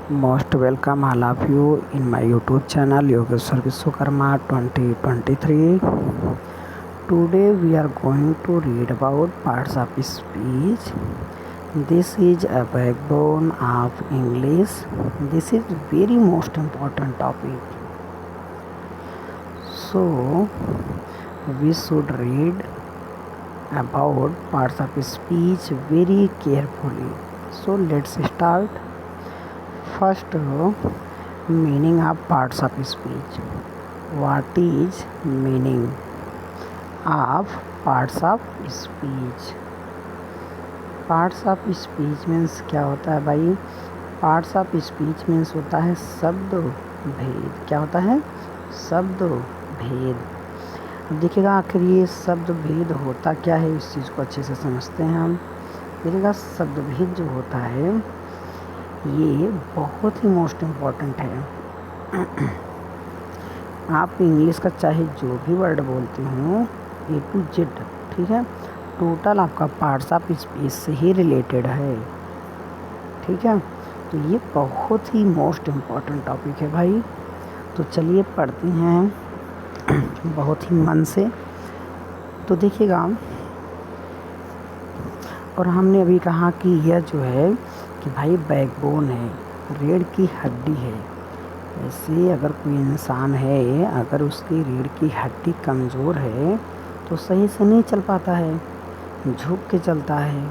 Most welcome all of you in my YouTube channel Yogeshwar Vishwakarma 2023. Today we are going to read about parts of speech. This is a backbone of English. This is very most important topic. So we should read about parts of speech very carefully. So let's start. First, meaning of parts of speech. What is meaning of parts of speech? Parts of speech means क्या होता है भाई? Parts of speech means होता है शब्द भेद. क्या होता है? शब्द भेद. अब देखिएगा आखिर ये शब्द भेद होता क्या है, इस चीज़ को अच्छे से समझते हैं हम. देखिएगा शब्द भेद जो होता है ये बहुत ही मोस्ट इम्पॉर्टेंट है. आप इंग्लिश का चाहे जो भी वर्ड बोलते हो A to Z, ठीक है, टोटल आपका पार्ट्स ऑफ स्पीच से ही रिलेटेड है. ठीक है, तो ये बहुत ही मोस्ट इम्पॉर्टेंट टॉपिक है भाई. तो चलिए पढ़ते हैं बहुत ही मन से. तो देखिएगा, और हमने अभी कहा कि यह जो है कि भाई बैकबोन है, रीढ़ की हड्डी है. ऐसे अगर कोई इंसान है, अगर उसकी रीढ़ की हड्डी कमज़ोर है तो सही से नहीं चल पाता है, झुक के चलता है.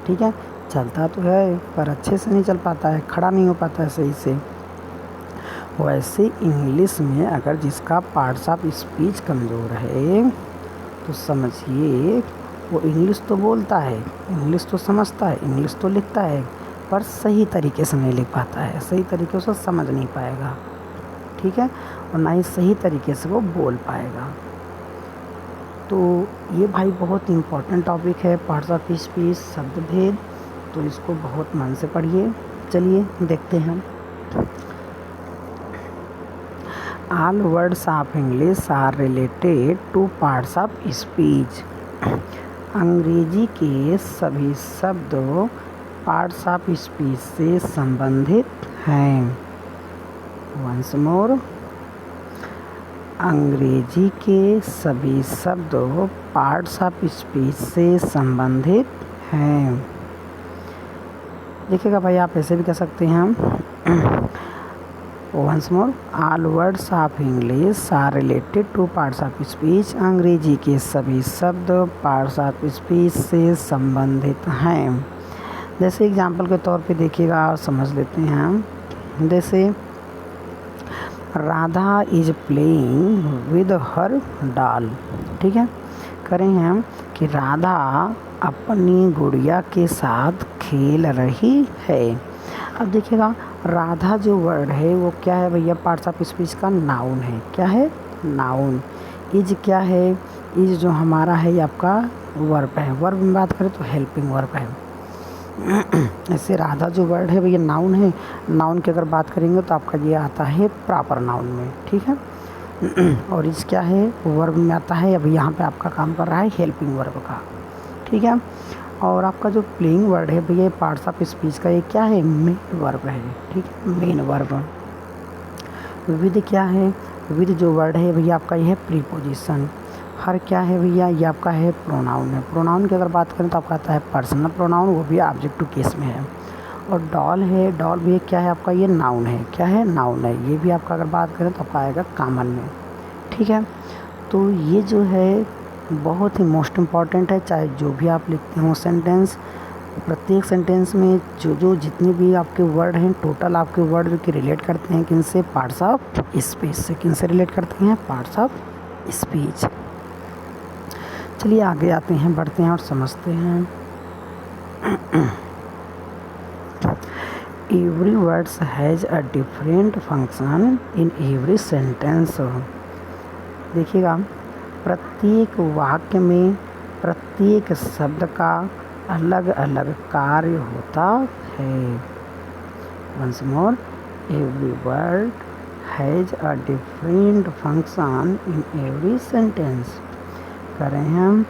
ठीक है, चलता तो है पर अच्छे से नहीं चल पाता है, खड़ा नहीं हो पाता है सही से. वैसे इंग्लिश में अगर जिसका पार्ट्स ऑफ स्पीच कमज़ोर है तो समझिए वो इंग्लिश तो बोलता है, इंग्लिश तो समझता है, इंग्लिश तो लिखता है, पर सही तरीके से नहीं लिख पाता है, सही तरीके से समझ नहीं पाएगा. ठीक है, और ना ही सही तरीके से वो बोल पाएगा. तो ये भाई बहुत इम्पोर्टेंट टॉपिक है, पार्ट्स ऑफ स्पीच, शब्द भेद. तो इसको बहुत मन से पढ़िए. चलिए देखते हैं. All words of English are related to parts of speech. अंग्रेजी के सभी शब्द पार्ट्स ऑफ स्पीच से संबंधित हैं. वंस मोर, अंग्रेजी के सभी शब्द पार्ट्स ऑफ स्पीच से संबंधित हैं. देखिएगा भाई, आप ऐसे भी कह सकते हैं. Once more, all words of English are related to parts of speech. अंग्रेजी के सभी शब्द पार्ट्स ऑफ स्पीच से संबंधित हैं. जैसे एग्जाम्पल के तौर पे देखिएगा, समझ लेते हैं हम. जैसे Radha is playing with her doll. ठीक है, करें हम कि राधा अपनी गुड़िया के साथ खेल रही है. अब देखिएगा, राधा जो वर्ड है वो क्या है भैया? पार्ट्स ऑफ स्पीच का नाउन है. क्या है? नाउन. इज क्या है? इज जो हमारा है ये आपका वर्ब है. वर्ब में बात करें तो हेल्पिंग वर्ब है. ऐसे राधा जो वर्ड है भैया नाउन है. नाउन की अगर बात करेंगे तो आपका ये आता है प्रॉपर नाउन में. ठीक है, और इस क्या है? वर्ब में आता है. अभी यहाँ पे आपका काम कर रहा है हेल्पिंग वर्ब का. ठीक है, और आपका जो प्लेइंग वर्ड है भैया पार्ट्स ऑफ स्पीच का ये क्या है? मेन वर्ब है. ठीक है, मेन वर्ब. विद क्या है? विद जो वर्ड है भैया आपका ये है प्रीपोजिशन. हर क्या है भैया? ये आपका है प्रोनाउन है. प्रोनाउन की अगर बात करें तो आपका आता है पर्सनल प्रोनाउन, वो भी ऑब्जेक्ट टू केस में है. और डॉल है. डॉल भी क्या है आपका? ये नाउन है. क्या है? नाउन है. ये भी आपका अगर बात करें तो आपका आएगा कॉमन में. ठीक है, तो ये जो है बहुत ही मोस्ट इम्पॉर्टेंट है. चाहे जो भी आप लिखते हो सेंटेंस, प्रत्येक सेंटेंस में जो जितने भी आपके वर्ड हैं, टोटल आपके वर्ड के रिलेट करते हैं किनसे? पार्ट्स ऑफ स्पीच से. किनसे रिलेट करते हैं? Parts of speech. चलिए आगे आते हैं, बढ़ते हैं और समझते हैं. Every words has a different function in every sentence. देखिएगा, प्रत्येक वाक्य में प्रत्येक शब्द का अलग अलग कार्य होता है. Once more, every word has a different function in every sentence. करें हम,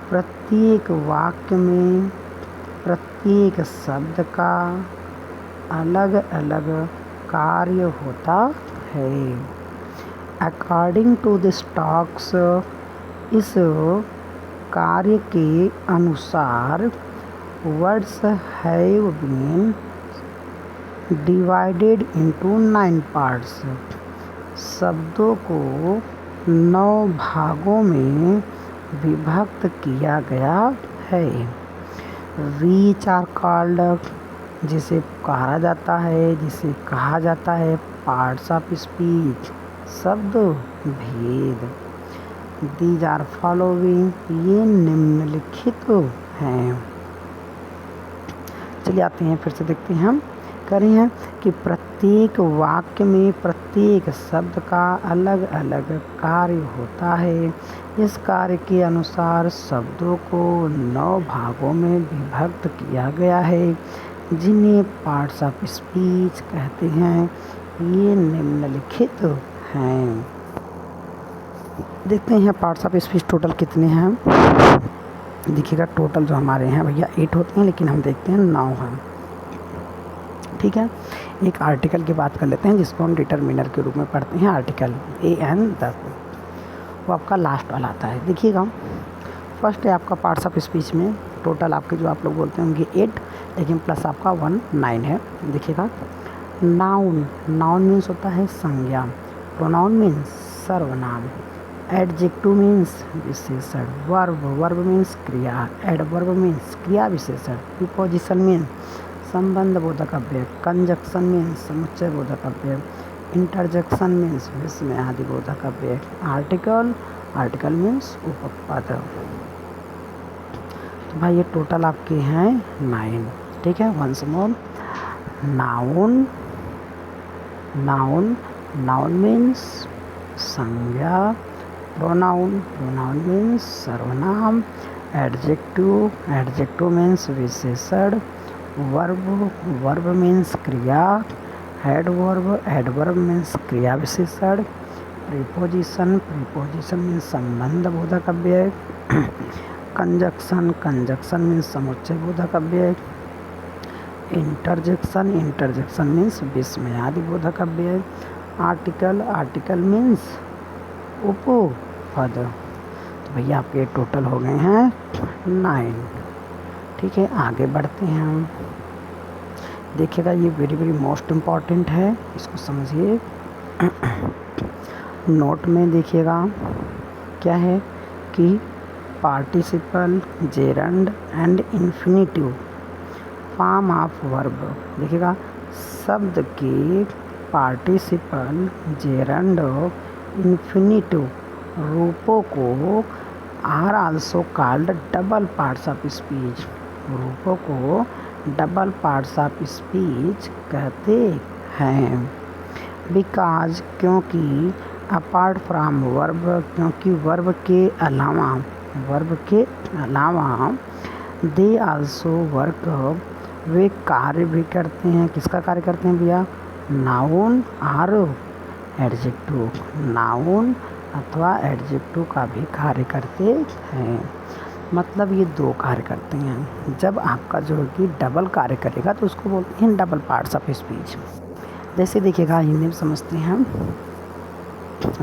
प्रत्येक वाक्य में प्रत्येक शब्द का अलग अलग कार्य होता है। अकॉर्डिंग टू दिस टॉक्स, इस कार्य के अनुसार words have been divided into 9 parts. शब्दों को 9 भागों में विभक्त किया गया है। वीच आर कॉल्ड, जिसे पुकारा जाता है, जिसे कहा जाता है पार्ट्स ऑफ स्पीच, शब्द भेद। दीज आर फॉलोइंग, ये निम्नलिखित हैं। चलिए आते हैं, फिर से देखते हैं हम करें हैं कि प्रत्येक वाक्य में प्रत्येक शब्द का अलग अलग कार्य होता है। इस कार्य के अनुसार शब्दों को 9 भागों में विभक्त किया गया है, जिन्हें पार्ट्स ऑफ स्पीच कहते हैं। ये निम्नलिखित हैं। देखते हैं पार्ट्स ऑफ स्पीच टोटल कितने हैं। देखिएगा टोटल जो हमारे हैं भैया 8 होते हैं, लेकिन हम देखते हैं 9 हैं। ठीक है, एक आर्टिकल की बात कर लेते हैं, जिसको हम डिटरमिनर के रूप में पढ़ते हैं। आर्टिकल an द, वो आपका लास्ट वाला आता है। देखिएगा फर्स्ट है आपका पार्ट्स ऑफ स्पीच में टोटल आपके जो आप लोग बोलते होंगे 8, लेकिन प्लस आपका 1 9 है। देखिएगा नाउन, नाउन मीन्स होता है संज्ञा, प्रोनाउन मीन्स सर्वनाम, एडजेक्टिव मीन्स विशेषण, वर्ब, वर्ब मीन्स क्रिया, एडवर्ब मीन्स क्रिया विशेषण, प्रीपोजिशन मीन्स संबंध बोधक अव्यय, कंजक्शन मीन्स समुच्चय बोधक अव्यय, इंटरजेक्शन मीन्स विस्मय आदि बोधक अव्यय, आर्टिकल, आर्टिकल मीन्स उपपद। तो भाई ये टोटल आपके हैं 9। ठीक है, once more, noun, noun, noun means संज्ञा, प्रोनाउन, प्रोनाउन मीन्स सर्वनाम, एडजेक्टिव, एडजेक्टिव मीन्स विशेषण, वर्ब, वर्ब मीन्स क्रिया, एडवर्ब, एडवर्ब मीन्स क्रिया विशेषण, प्रीपोजिशन, प्रीपोजिशन मीन्स संबंध बोधक अव्यय, कंजक्शन, कंजक्शन मीन्स समुच्चय बोधक अव्यय, इंटरजेक्शन, इंटरजेक्शन मीन्स विस्मय आदि बोधक अव्यय, आर्टिकल, आर्टिकल मीन्स उपपद। तो भैया आपके टोटल हो गए हैं 9। ठीक है, आगे बढ़ते हैं हम। देखिएगा ये वेरी वेरी मोस्ट इम्पॉर्टेंट है, इसको समझिए। नोट में देखिएगा क्या है कि participle, gerund and infinitive form of verb. देखिएगा शब्द के पार्टिसिपल, जेरंड, इन्फिनिटिव रूपों को are also called double parts of speech, रूपों को डबल पार्ट्स ऑफ स्पीच कहते हैं। बिकॉज, क्योंकि, अपार्ट फ्रॉम वर्ब, क्योंकि वर्ब के अलावा, वर्ब के अलावा, दे आल्सो वर्क, वे कार्य भी करते हैं। किसका कार्य करते हैं भैया? नाउन और एडजेक्टिव, नाउन अथवा एडजेक्टिव का भी कार्य करते हैं। मतलब ये 2 कार्य करते हैं। जब आपका जो है कि डबल कार्य करेगा तो उसको बोलते हैं डबल पार्ट्स ऑफ स्पीच। जैसे देखिएगा हिंदी में समझते हैं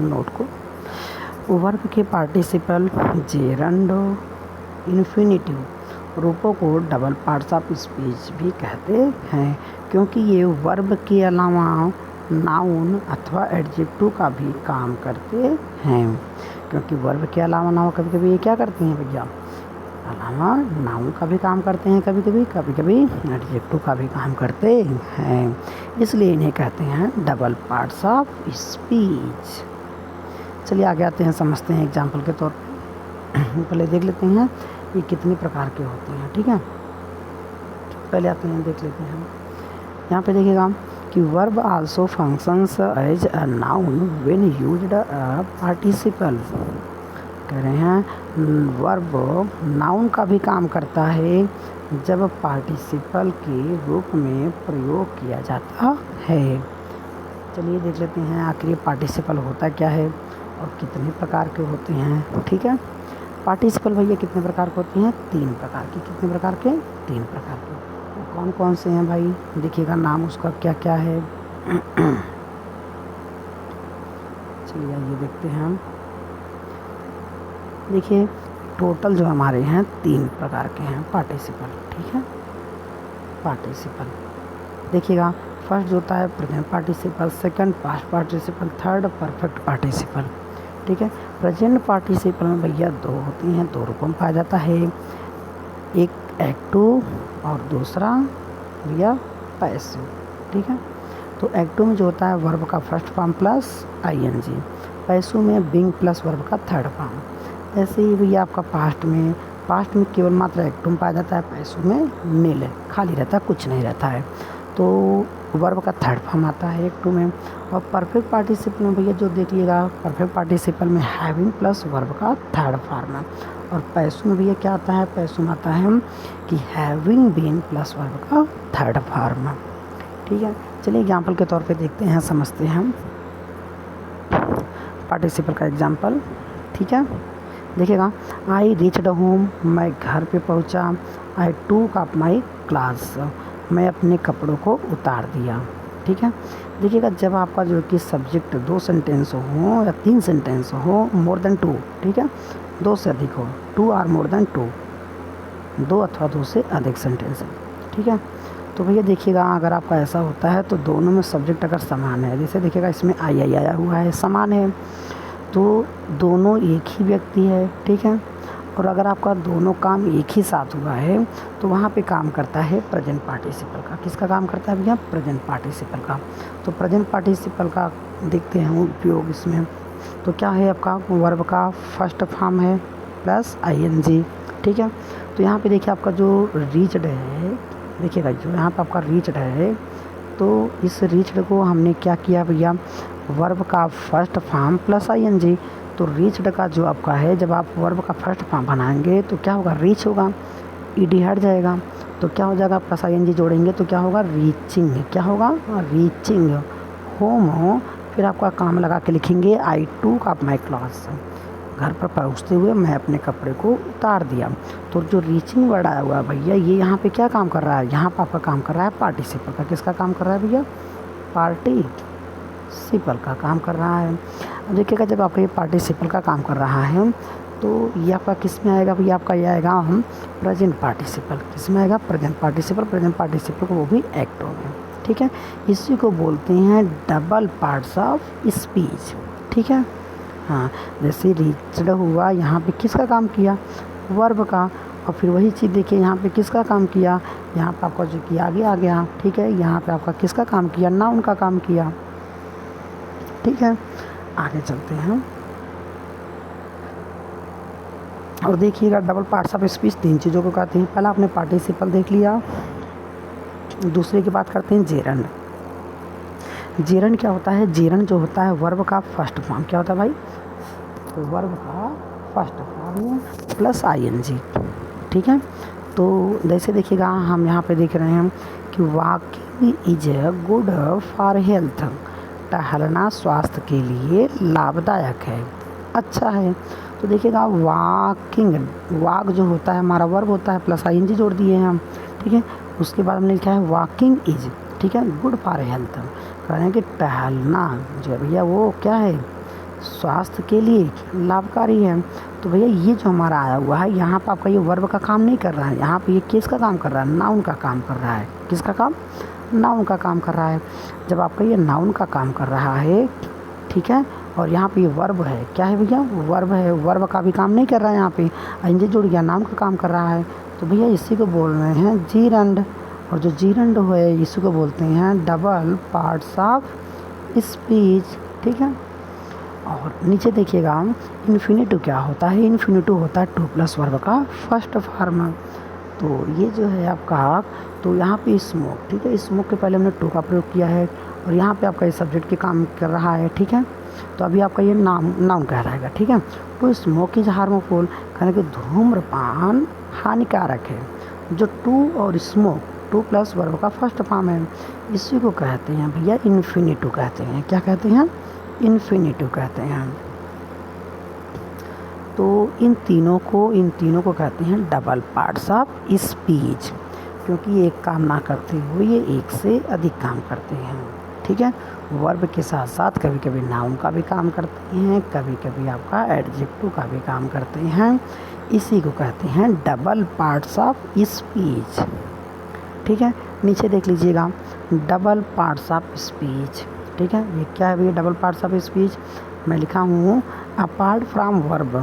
नोट को। वर्ब के पार्टिसिपल, जेरंड, इन्फिनिटिव रूपों को डबल पार्ट्स ऑफ स्पीच भी कहते हैं, क्योंकि ये वर्ब के अलावा नाउन अथवा एडजेक्टिव का भी काम करते हैं। क्योंकि वर्ब के अलावा नाउन कभी कभी ये क्या करते हैं भैया? अलावा नाउन का भी काम करते हैं, कभी कभी, कभी कभी एडजेक्टिव का भी काम करते हैं। इसलिए इन्हें कहते हैं डबल पार्ट्स ऑफ स्पीच। चलिए आगे आते हैं, समझते हैं एग्जाम्पल के तौर पर। पहले देख लेते हैं ये कितने प्रकार के होते हैं। ठीक है, पहले आते हैं देख लेते हैं। यहाँ पे देखिएगा कि verb also functions as a noun when used a participle. कह रहे हैं वर्ब नाउन का भी काम करता है जब पार्टिसिपल के रूप में प्रयोग किया जाता है। चलिए देख लेते हैं आखिर ये पार्टिसिपल होता क्या है और कितने प्रकार के होते हैं। ठीक है, पार्टिसिपल भैया कितने प्रकार के होते हैं? 3 प्रकार के। कितने प्रकार के? 3 प्रकार के। वो कौन कौन से हैं भाई, देखिएगा नाम उसका क्या क्या है। चलिए आइए देखते हैं हम। देखिए टोटल जो हमारे हैं 3 प्रकार के हैं पार्टिसिपल, ठीक है। पार्टिसिपल देखिएगा, फर्स्ट जो होता है present participle, second past participle, third perfect participle, ठीक है। प्रेजेंट पार्टिसिपल में भैया 2 होती हैं, 2 रूपों में पाया जाता है, एक एक्टिव और दूसरा भैया पैसिव, ठीक है। तो एक्टिव में जो होता है वर्ब का first form plus I N G, passive में बीइंग प्लस वर्ब का थर्ड फॉर्म। ऐसे ही भैया आपका पास्ट में केवल मात्र एक्टिव में पाया जाता है, पैसिव में नील खाली रहता है, कुछ नहीं रहता है, तो वर्ब का थर्ड फॉर्म आता है एक्टिव में। और परफेक्ट पार्टिसिपल में भैया जो देखिएगा, परफेक्ट पार्टिसिपल में हैविंग प्लस वर्ब का थर्ड फॉर्म है। और पैसिव में भैया क्या आता है, पैसिव में आता है कि हैविंग बीन प्लस वर्ब का थर्ड फॉर्म, ठीक है। चलिए एग्जाम्पल के तौर पे देखते हैं, समझते हैं हम पार्टिसिपल का एग्जाम्पल, ठीक है। देखिएगा, आई रीच्ड होम, मैं घर पे पहुंचा। आई टूक अप माई क्लास, मैं अपने कपड़ों को उतार दिया, ठीक है। देखिएगा, जब आपका जो कि सब्जेक्ट 2 सेंटेंस हो या 3 सेंटेंस हो, मोर देन 2, ठीक है, 2 से अधिक हो, 2 आर मोर देन 2, 2 अथवा 2 से अधिक सेंटेंस है, ठीक है। तो भैया देखिएगा, अगर आपका ऐसा होता है तो दोनों में सब्जेक्ट अगर समान है, जैसे देखिएगा इसमें आई आया हुआ है, समान है, तो दोनों एक ही व्यक्ति है, ठीक है। और अगर आपका दोनों काम एक ही साथ हुआ है तो वहाँ पे काम करता है प्रेजेंट पार्टिसिपल का। किसका काम करता है भैया, प्रेजेंट पार्टिसिपल का। तो प्रेजेंट पार्टिसिपल का देखते हैं उपयोग इसमें, तो क्या है आपका, वर्ब का फर्स्ट फॉर्म है प्लस आईएनजी, ठीक है। तो यहाँ पे देखिए आपका जो रीच्ड है, देखिएगा जो यहाँ पे आपका रीच्ड है, तो इस रीच्ड को हमने क्या किया भैया, वर्ब का फर्स्ट फॉर्म प्लस आईएनजी। तो रीच्ड का जो आपका है, जब आप वर्ब का फर्स्ट फॉर्म बनाएंगे तो क्या होगा, रीच होगा, ईडी हट जाएगा, तो क्या हो जाएगा, प्लस आईएनजी जोड़ेंगे तो क्या होगा, रीचिंग, क्या होगा, रीचिंग। होम हो, फिर आपका काम लगा के लिखेंगे आई टूक अप माई क्लॉथ्स, घर पर पहुँचते हुए मैं अपने कपड़े को उतार दिया। तो जो रीचिंग वर्ड आया हुआ है भैया, ये यहाँ पे क्या काम कर रहा है, यहाँ पर आपका काम कर रहा है पार्टिसिपल का। किसका काम कर रहा है भैया, पार्टिसिपल का काम कर रहा है। अब देखिएगा, जब आपका ये पार्टिसिपल का काम कर रहा है तो ये आपका किस में आएगा भैया, आपका ये आएगा हम प्रेजेंट पार्टिसिपल। किस में आएगा, प्रेजेंट पार्टिसिपल। प्रेजेंट पार्टिसिपल को वो भी एक्टिव में, ठीक है। इसी को बोलते हैं डबल पार्ट्स ऑफ स्पीच, ठीक है। हाँ, जैसे रीच्ड हुआ, यहाँ पे किसका काम किया, वर्ब का। और फिर वही चीज़ देखिए, यहाँ पे किसका काम किया, यहाँ पे आपका जो कि आगे आ गया, ठीक है। यहाँ पे आपका किसका काम किया, नाउन का काम किया, ठीक है। आगे चलते हैं और देखिएगा, डबल पार्ट्स ऑफ स्पीच 3 चीज़ों को कहते हैं। पहला आपने पार्टिसिपल देख लिया, दूसरे की बात करते हैं जेरंड। जेरंड क्या होता है, जेरंड जो होता है वर्ब का फर्स्ट फॉर्म, क्या होता है भाई, तो वर्ब का फर्स्ट फॉर्म प्लस आईएनजी, ठीक है। तो जैसे देखिएगा, हम यहाँ पे देख रहे हैं कि walking is good for health, टहलना स्वास्थ्य के लिए लाभदायक है, अच्छा है। तो देखिएगा, वॉकिंग, वॉक जो होता है हमारा वर्ब होता है, प्लस आईएनजी जोड़ दिए हैं हम, ठीक है। उसके बाद हमने लिखा है वॉकिंग इज, ठीक है, गुड फॉर हेल्थ, कह रहे हैं कि टहलना जो है भैया वो क्या है, स्वास्थ्य के लिए लाभकारी है। तो भैया ये जो हमारा आया हुआ है, यहाँ पर आपका ये वर्ब का काम नहीं कर रहा है, यहाँ पे ये किसका काम कर रहा है, नाउन का काम कर रहा है। किसका काम, नाउन का काम कर रहा है। जब आपका ये नाउन का काम कर रहा है, ठीक है, और यहाँ पे ये वर्ब है, क्या है भैया, वर्ब है, वर्ब का भी काम नहीं कर रहा है, यहाँ पे आईएनजी जुड़ गया, नाउन का काम कर रहा है। तो भैया इसी को बोल रहे हैं जीरंड। और जो जीरंड है इसी को बोलते हैं डबल पार्ट्स ऑफ स्पीच, ठीक है। और नीचे देखिएगा, इन्फिनिटिव क्या होता है, इन्फिनिटिव होता है 2 प्लस वर्ब का फर्स्ट फॉर्म। तो ये जो है आपका, तो यहाँ पे स्मोक, ठीक है, स्मोक के पहले हमने 2 का प्रयोग किया है, और यहाँ पे आपका ये सब्जेक्ट के काम कर रहा है, ठीक है। तो अभी आपका ये नाउन कह रहेगा, ठीक है। तो स्मोक इज हार्मफुल, कहने कि धूम्रपान हानिकारक है। जो 2 और स्मोक 2 प्लस वर्ब का फर्स्ट फॉर्म है, इसी को कहते हैं भैया इन्फिनिटिव कहते हैं। क्या कहते हैं, इन्फिनिटिव कहते हैं। तो इन तीनों को कहते हैं डबल पार्ट्स ऑफ स्पीच। क्योंकि एक काम ना करते हुए ये एक से अधिक काम करते हैं। ठीक है, वर्ब के साथ साथ कभी कभी नाउन का भी काम करते हैं, कभी कभी आपका एडजेक्टिव का भी काम करते हैं। इसी को कहते हैं डबल पार्ट्स ऑफ स्पीच। ठीक है, नीचे देख लीजिएगा, डबल पार्ट्स ऑफ स्पीच। ठीक है, ये क्या है भैया डबल पार्ट्स ऑफ स्पीच? मैं लिखा हूँ अपार्ट फ्रॉम वर्ब,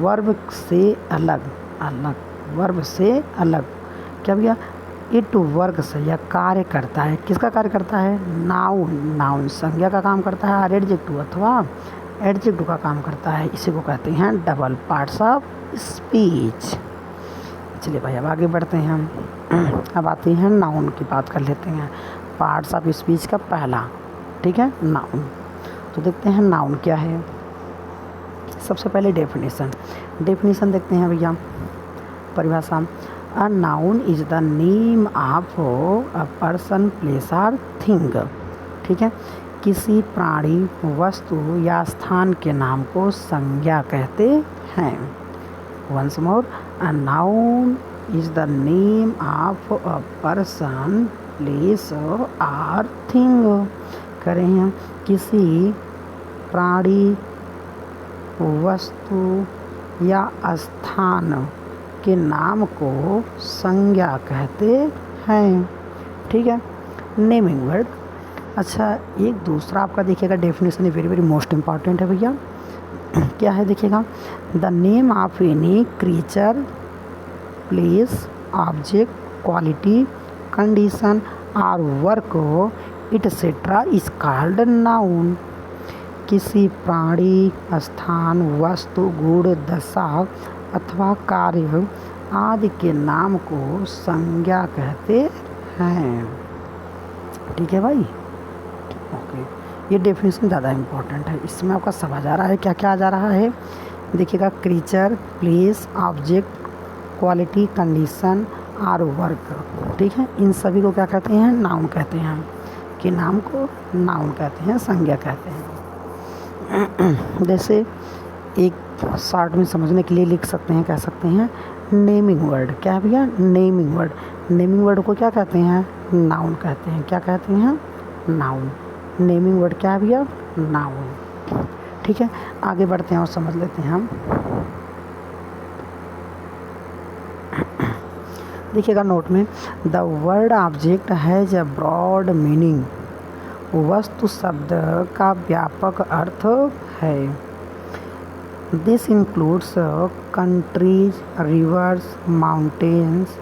वर्ब से अलग, वर्ब से अलग क्या भैया? इट वर्क से यह कार्य करता है। किसका कार्य करता है? नाउन संज्ञा का काम करता है, और एडजेक्टिव अथवा एडजेक्टिव का काम करता है। इसी को कहते हैं डबल पार्ट्स ऑफ स्पीच। चलिए भाई अब आगे बढ़ते हैं हम। अब आते हैं नाउन की बात कर लेते हैं। पार्ट्स ऑफ स्पीच का पहला, ठीक है, नाउन। तो देखते हैं नाउन क्या है। सबसे पहले डेफिनेशन देखते हैं भैया। परिभाषा, अ noun is the name of a person, place और थिंग। ठीक है, किसी प्राणी, वस्तु या स्थान के नाम को संज्ञा कहते हैं। Once more, a noun is the name of a person, place और थिंग। करें हम किसी प्राणी, वस्तु या स्थान के नाम को संज्ञा कहते हैं। ठीक है, नेमिंग वर्ड। अच्छा, एक दूसरा आपका देखिएगा definition, very very most important है भैया। क्या है देखिएगा, the name of any creature, place, object, quality, condition और work et cetera is called noun. किसी प्राणी, स्थान, वस्तु, गुण, दशा अथवा कार्य आदि के नाम को संज्ञा कहते हैं। ठीक है भाई, ओके। ये डेफिनेशन ज़्यादा इम्पोर्टेंट है, इसमें आपका समझ आ रहा है क्या क्या आ जा रहा है। देखिएगा, creature, place, object, quality, condition और वर्क। ठीक है, इन सभी को क्या कहते हैं? नाउन कहते हैं। कि नाम को नाउन कहते हैं, संज्ञा कहते हैं। जैसे एक शॉर्ट में समझने के लिए लिख सकते हैं, कह सकते हैं नेमिंग वर्ड। क्या है भैया? Naming word. नेमिंग वर्ड को क्या कहते हैं? नाउन कहते हैं। क्या कहते हैं? नाउन। नेमिंग वर्ड क्या है भैया? नाउन। ठीक है, आगे बढ़ते हैं और समझ लेते हैं हम। देखिएगा नोट में, the word object has a broad meaning. वस्तु शब्द का व्यापक अर्थ है। This includes countries, rivers, mountains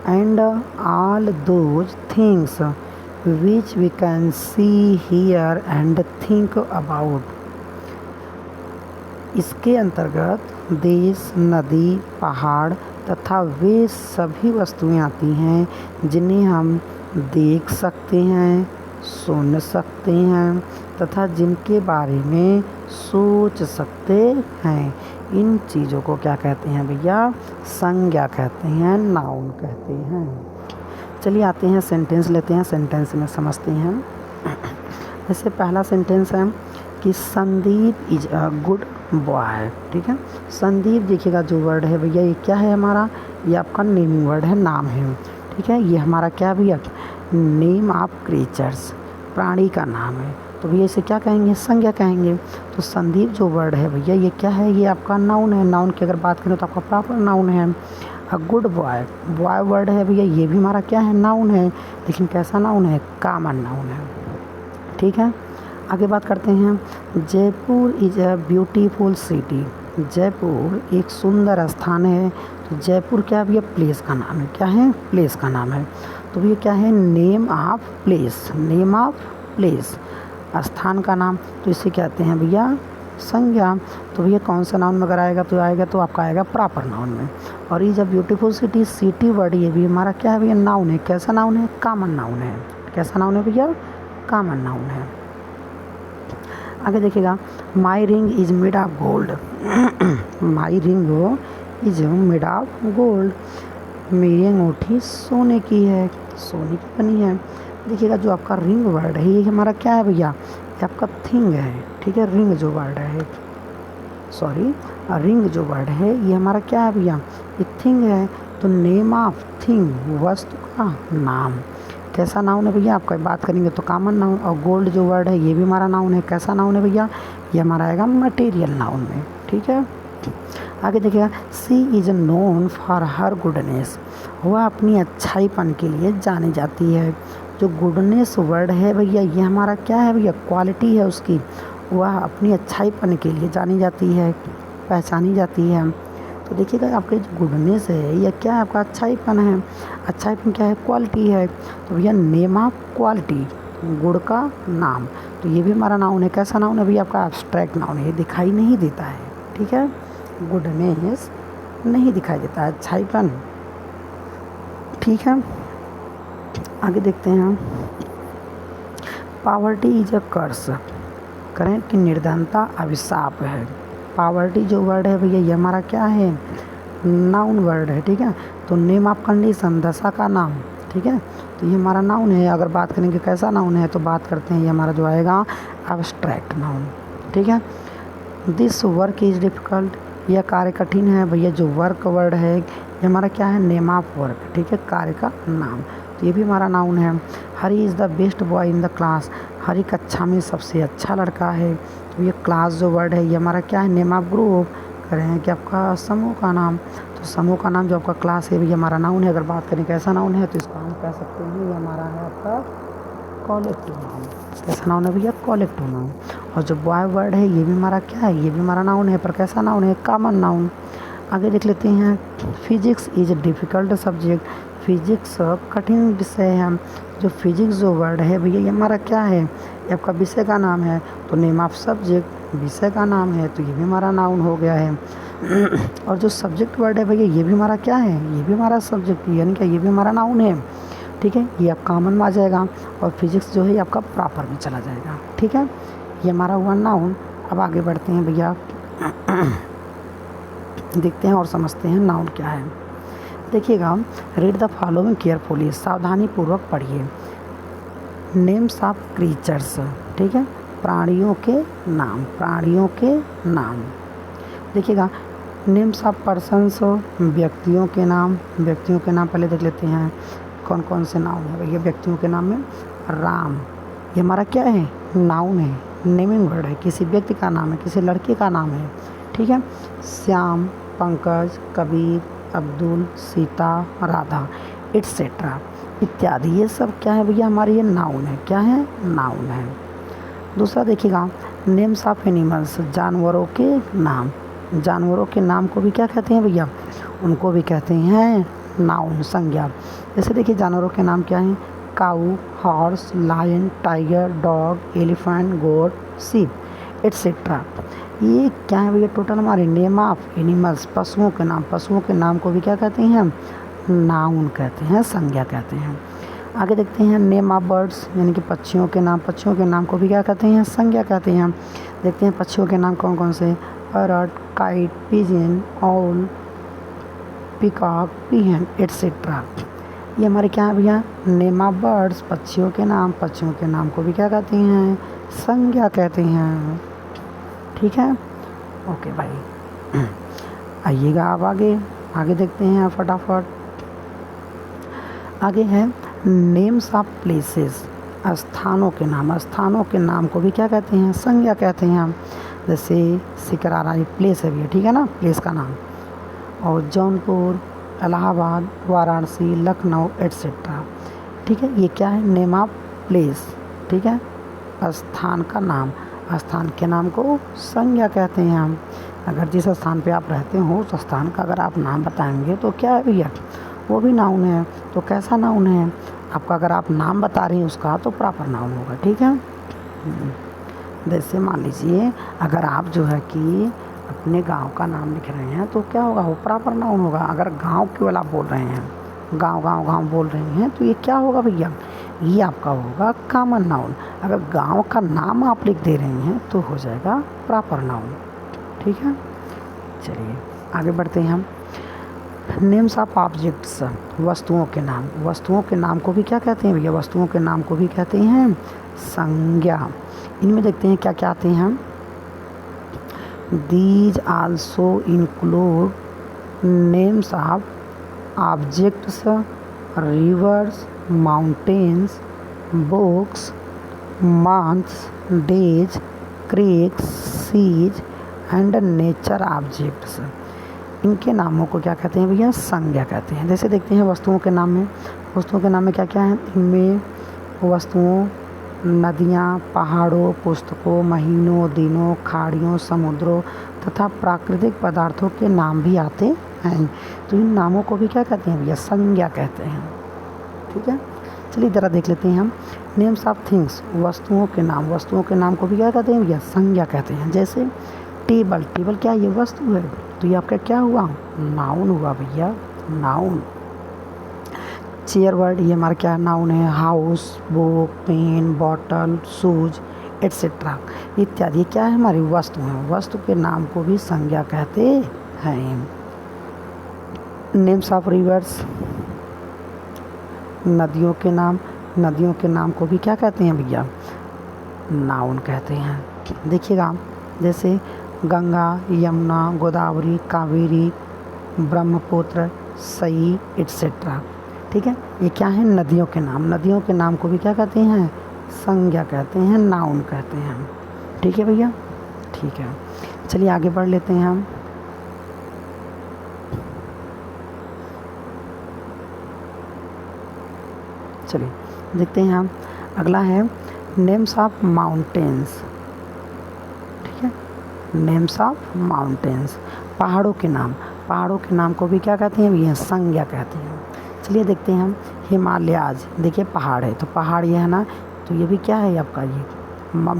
and all those things which we can see, here and think about. इसके अंतर्गत देश, नदी, पहाड़ तथा वे सभी वस्तुएं आती हैं जिन्हें हम देख सकते हैं, सुन सकते हैं तथा जिनके बारे में सोच सकते हैं। इन चीज़ों को क्या कहते हैं भैया? संज्ञा कहते हैं, नाउन कहते हैं। चलिए आते हैं सेंटेंस लेते हैं, सेंटेंस में समझते हैं। जैसे पहला सेंटेंस है कि Sandeep is a good boy. ठीक है, संदीप देखिएगा जो वर्ड है भैया, ये क्या है हमारा? ये आपका नेमिंग वर्ड है, नाम है। ठीक है, ये हमारा क्या भैया? नेम ऑफ क्रीचर्स, प्राणी का नाम है। तो भैया इसे क्या कहेंगे? संज्ञा कहेंगे। तो संदीप जो वर्ड है भैया, ये क्या है? ये आपका नाउन है। नाउन की अगर बात करें तो आपका प्रॉपर नाउन है। A good boy, boy word है भैया, ये भी हमारा क्या है? नाउन है। लेकिन कैसा नाउन है? कॉमन नाउन है। ठीक है, आगे बात करते हैं। Jaipur is a beautiful city. Jaipur एक सुंदर स्थान है। तो जयपुर क्या है भैया? प्लेस का नाम है। क्या है? प्लेस का नाम है। तो भैया क्या है? Name of place, name of place, स्थान का नाम। तो इसे कहते हैं भैया संज्ञा। तो भैया कौन सा नाउन में अगर आएगा तो आपका आएगा प्रॉपर नाउन में। और is a beautiful city, city word ये भी हमारा क्या है भैया? नाउन है। कैसा नाउन है? कॉमन नाउन है। कैसा नाउन है भैया? कॉमन नाउन है। आगे देखिएगा, my ring is made of gold. My ring is made of gold. मेरी अंगूठी सोने की है, सोने की बनी है। देखिएगा जो आपका रिंग वर्ड है ये हमारा क्या है भैया? ये आपका थिंग है। ठीक है, रिंग जो वर्ड है, सॉरी, रिंग जो वर्ड है ये हमारा क्या है भैया? ये थिंग है। तो नेम ऑफ थिंग, वस्तु का नाम। कैसा नाउन है भैया, आपका बात करेंगे तो कॉमन नाउन। और गोल्ड जो वर्ड है ये भी हमारा नाउन है। कैसा नाउन है भैया, ये हमारा आएगा मटेरियल नाउन में। ठीक है, आगे देखिएगा, she is known for her goodness, वह अपनी अच्छाईपन के लिए जानी जाती है। जो गुडनेस वर्ड है भैया ये हमारा क्या है भैया, क्वालिटी है उसकी, वह अपनी अच्छाईपन के लिए जानी जाती है, पहचानी जाती है। तो देखिएगा आपके जो गुडनेस है यह क्या है, आपका अच्छाईपन है। अच्छाईपन क्या है, क्वालिटी है। तो भैया नेम ऑफ क्वालिटी, गुड़ का नाम। तो ये भी हमारा नाउन है। कैसा नाउन है भैया, आपका एब्स्ट्रैक्ट नाउन है, ये दिखाई नहीं देता है। ठीक है, गुडनेस नहीं दिखाई देता है, अच्छाईपन। ठीक है, आगे देखते हैं हम, पावर्टी इज अ कर्स, करें कि निर्धनता अभिशाप है। पावर्टी जो वर्ड है भैया ये हमारा क्या है, नाउन वर्ड है। ठीक है, तो नेम ऑफ कंडीशन, दशा का नाम। ठीक है, तो ये हमारा नाउन है। अगर बात करेंगे कैसा नाउन है तो बात करते हैं ये हमारा जो आएगा एब्स्ट्रैक्ट नाउन। ठीक है, दिस वर्क इज़ डिफ़िकल्ट, यह कार्य कठिन है। भैया जो वर्क वर्ड है ये हमारा क्या है, नेम ऑफ वर्क। ठीक है, कार्य का नाम। तो ये भी हमारा नाउन है। Hari is the best boy in the class, Hari कक्षा में सबसे अच्छा लड़का है। तो ये क्लास जो वर्ड है ये हमारा क्या है, नेम ऑफ ग्रुप। कह रहे हैं कि आपका समूह का नाम। तो समूह का नाम जो आपका क्लास है भैया हमारा नाउन है। अगर बात करें कैसा नाउन है तो इसको हम कह सकते हैं ये हमारा है आपका कॉलेक्टिव नाउन। कैसा नाउन है भैया, कॉलेक्टिव नाउन। और जो बॉय वर्ड है ये भी हमारा क्या है, ये भी हमारा नाउन है, पर कैसा नाउन है, कॉमन नाउन। आगे देख लेते हैं, physics is difficult subject, physics कठिन विषय है। जो फिजिक्स जो वर्ड है भैया ये हमारा क्या है, ये आपका विषय का नाम है। तो नेम ऑफ सब्जेक्ट, विषय का नाम है, तो ये भी हमारा नाउन हो गया है। और जो सब्जेक्ट वर्ड है भैया ये भी हमारा क्या है, ये भी हमारा सब्जेक्ट, यानी कि ये भी हमारा नाउन है। ठीक है, ये आप कॉमन में आ जाएगा। और फिजिक्स जो है आपका प्रॉपर में चला जाएगा। ठीक है, ये हमारा हुआ नाउन। अब आगे बढ़ते हैं भैया, देखते हैं और समझते हैं नाउन क्या है। देखिएगा, रीड द फॉलोइंग केयरफुली, सावधानी पूर्वक पढ़िए। नेम्स ऑफ क्रीचर्स, ठीक है, प्राणियों के नाम, प्राणियों के नाम। देखिएगा, नेम्स ऑफ पर्सन्स, व्यक्तियों के नाम, व्यक्तियों के नाम पहले देख लेते हैं कौन कौन से नाउन है भैया व्यक्तियों के नाम में। राम, ये हमारा क्या है, नाउन है, नेमिंग वर्ड है, किसी व्यक्ति का नाम है, किसी लड़के का नाम है। ठीक है, श्याम, पंकज, कबीर, अब्दुल, सीता, राधा, एट्सेट्रा इत्यादि, ये सब क्या है भैया, हमारे ये नाउन है। क्या है, नाउन है। दूसरा देखिएगा, नेम्स ऑफ एनिमल्स, जानवरों के नाम। जानवरों के नाम को भी क्या कहते हैं भैया, उनको भी कहते हैं नाउन, संज्ञा। जैसे देखिए जानवरों के नाम क्या हैं, cow, horse, lion, tiger, dog, elephant, goat, sheep etcetera. ये क्या है भैया, टोटल हमारे नेम ऑफ एनिमल्स, पशुओं के नाम। पशुओं के नाम को भी क्या कहते हैं, नाउन कहते हैं, संज्ञा कहते हैं। आगे देखते हैं, नेम ऑफ बर्ड्स, यानी कि पक्षियों के नाम। पक्षियों के नाम को भी क्या कहते हैं, संज्ञा कहते हैं। देखते हैं पक्षियों के नाम कौन कौन से, parrot, kite, pigeon, all, peacock, पीहन etcetera. ये हमारे क्या है भैया, नेम ऑफ बर्ड्स, पक्षियों के नाम। पक्षियों के नाम को भी क्या कहते हैं, संज्ञा कहते हैं। ठीक है, ओके भाई। आइएगा आप आगे देखते हैं फटाफट। आगे है नेम्स ऑफ प्लेसेस, स्थानों के नाम। स्थानों के नाम को भी क्या कहते हैं, संज्ञा कहते हैं। जैसे सिकरारा, ये प्लेस है भैया, ठीक है ना, प्लेस का नाम। और जौनपुर, इलाहाबाद, वाराणसी, लखनऊ एट्सेट्रा। ठीक है, ये क्या है, नेम ऑफ प्लेस। ठीक है, स्थान का नाम। स्थान के नाम को संज्ञा कहते हैं हम। अगर जिस स्थान पे आप रहते हो उस स्थान का अगर आप नाम बताएंगे तो क्या है भैया, वो भी नाउन है। तो कैसा नाउन है आपका, अगर आप नाम बता रही हैं उसका तो प्रॉपर नाउन होगा। ठीक है, जैसे मान लीजिए अगर आप जो है कि अपने गांव का नाम लिख रहे हैं तो क्या होगा, वो प्रॉपर नाउन होगा। अगर गांव केवल आप बोल रहे हैं, गांव गांव गांव बोल रहे हैं तो ये क्या होगा भैया, ये आपका होगा कॉमन नाउन। अगर गांव का नाम आप लिख दे रहे हैं तो हो जाएगा प्रॉपर नाउन। ठीक है, चलिए आगे बढ़ते हैं हम। नेम्स ऑफ ऑब्जेक्ट्स, वस्तुओं के नाम। वस्तुओं के नाम को भी क्या कहते हैं भैया, वस्तुओं के नाम को भी कहते हैं संज्ञा। इनमें देखते हैं क्या क्या आते हैं हम। These also include names of objects, rivers, mountains, books, months, days, creeks, seas and nature objects, इनके नामों को क्या कहते हैं भैया? संज्ञा कहते हैं। जैसे देखते हैं वस्तुओं के नाम में, वस्तुओं के नाम में क्या क्या है? इनमें वस्तुओं, नदियाँ, पहाड़ों, पुस्तकों, महीनों, दिनों, खाड़ियों, समुद्रों तथा प्राकृतिक पदार्थों के नाम भी आते हैं। तो इन नामों को भी क्या कहते हैं भैया? संज्ञा कहते हैं। ठीक है, चलिए ज़रा देख लेते हैं हम। नेम्स ऑफ थिंग्स, वस्तुओं के नाम, वस्तुओं के नाम को भी क्या कहते हैं भैया? संज्ञा कहते हैं। जैसे टेबल, टेबल क्या ये वस्तु है? तो ये आपका क्या हुआ? नाउन हुआ भैया, नाउन। चेयर वर्ड, ये हमारा क्या नाउन है? House, book, pen, bottle, shoes etcetera इत्यादि क्या है? हमारी वस्तु हैं। वस्तु के नाम को भी संज्ञा कहते हैं। नेम्स ऑफ रिवर्स, नदियों के नाम, नदियों के नाम को भी क्या कहते हैं भैया? नाउन कहते हैं। देखिएगा, जैसे गंगा, यमुना, गोदावरी, कावेरी, ब्रह्मपुत्र, सई एट्सेट्रा। ठीक है, ये क्या है? नदियों के नाम। नदियों के नाम को भी क्या कहते हैं? संज्ञा कहते हैं, नाउन कहते हैं। ठीक है भैया, ठीक है। चलिए आगे बढ़ लेते हैं हम। चलिए देखते हैं हम। अगला है नेम्स ऑफ माउंटेन्स। ठीक है, नेम्स ऑफ माउंटेन्स, पहाड़ों के नाम। पहाड़ों के नाम को भी क्या कहते हैं भैया? संज्ञा कहते हैं। चलिए देखते हैं हम। हिमालयाज, देखिए पहाड़ है, तो पहाड़ ये है ना, तो ये भी क्या है आपका? ये